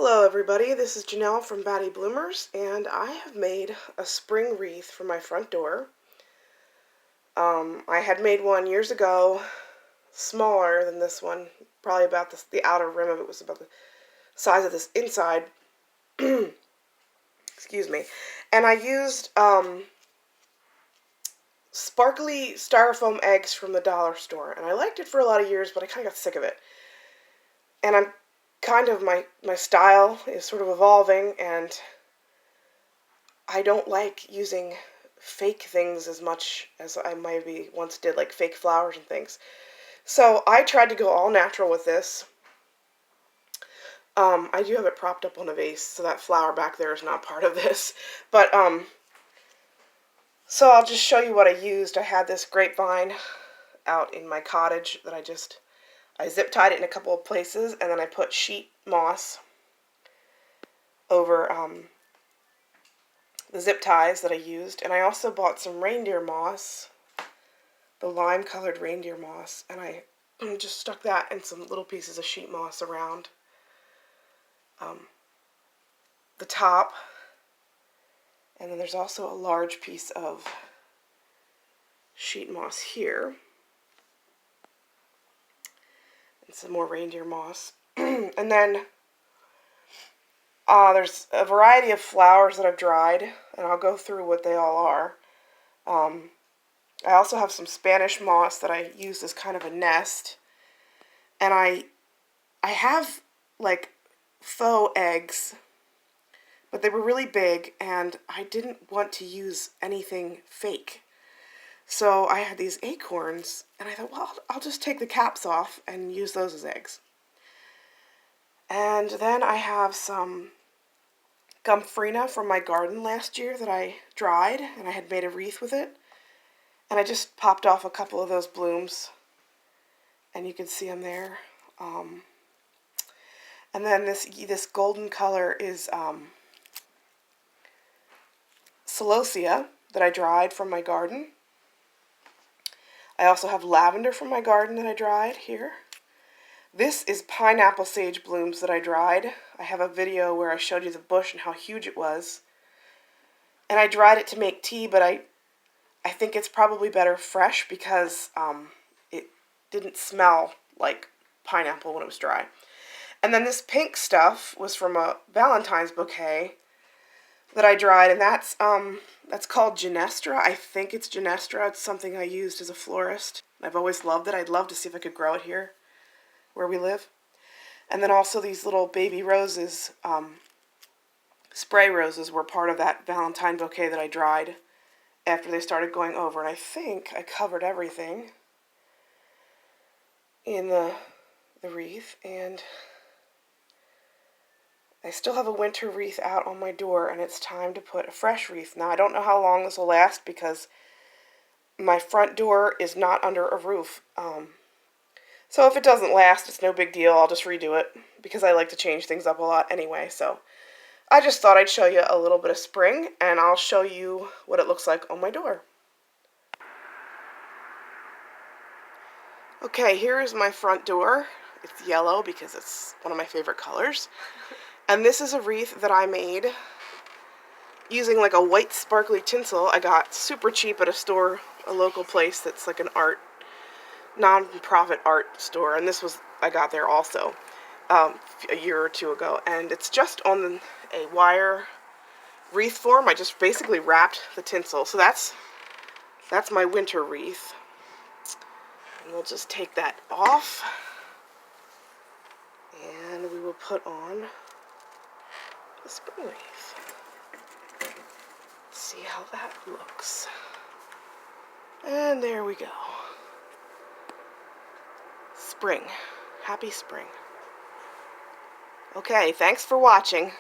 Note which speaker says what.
Speaker 1: Hello everybody, this is Janelle from Batty Bloomers, and I have made a spring wreath for my front door. I had made one years ago, smaller than this one, probably about the outer rim of it was about the size of this inside. Excuse me. And I used sparkly styrofoam eggs from the dollar store, and I liked it for a lot of years, but I kind of got sick of it. And I'm kind of, my style is sort of evolving, and I don't like using fake things as much as I maybe once did, like fake flowers and things. So I tried to go all natural with this. I do have it propped up on a vase, so that flower back there is not part of this. But, so I'll just show you what I used. I had this grapevine out in my cottage that I zip tied it in a couple of places, and then I put sheet moss over the zip ties that I used. And I also bought some reindeer moss, the lime colored reindeer moss, and I just stuck that in some little pieces of sheet moss around the top. And then there's also a large piece of sheet moss here, and some more reindeer moss. And then there's a variety of flowers that I've dried, and I'll go through what they all are. I also have some Spanish moss that I used as kind of a nest. And I have like faux eggs, but they were really big, and I didn't want to use anything fake. So I had these acorns, and I thought, well, I'll just take the caps off and use those as eggs. And then I have some gomphrena from my garden last year that I dried, and I had made a wreath with it. And I just popped off a couple of those blooms, and you can see them there. And then this golden color is celosia that I dried from my garden. I also have lavender from my garden that I dried here. This is pineapple sage blooms that I dried. I have a video where I showed you the bush and how huge it was. And I dried it to make tea, but I think it's probably better fresh because it didn't smell like pineapple when it was dry. And then this pink stuff was from a Valentine's bouquet that I dried, and that's called Genestra. I think it's Genestra. It's something I used as a florist. I've always loved it. I'd love to see if I could grow it here where we live. And then also these little baby roses, spray roses, were part of that Valentine bouquet that I dried after they started going over. And I think I covered everything in the wreath, and I still have a winter wreath out on my door, and it's time to put a fresh wreath. Now, I don't know how long this will last because my front door is not under a roof. So if it doesn't last, it's no big deal. I'll just redo it because I like to change things up a lot anyway. So I just thought I'd show you a little bit of spring, and I'll show you what it looks like on my door. Okay, here is my front door. It's yellow because it's one of my favorite colors. And this is a wreath that I made using like a white sparkly tinsel I got super cheap at a store, a local place that's like an non-profit art store. And this was, I got there also a year or two ago. And it's just on a wire wreath form. I just basically wrapped the tinsel. So that's my winter wreath. And we'll just take that off, and we will put on the spring wreath. Let's see how that looks. And there we go. Spring. Happy spring. Okay, thanks for watching.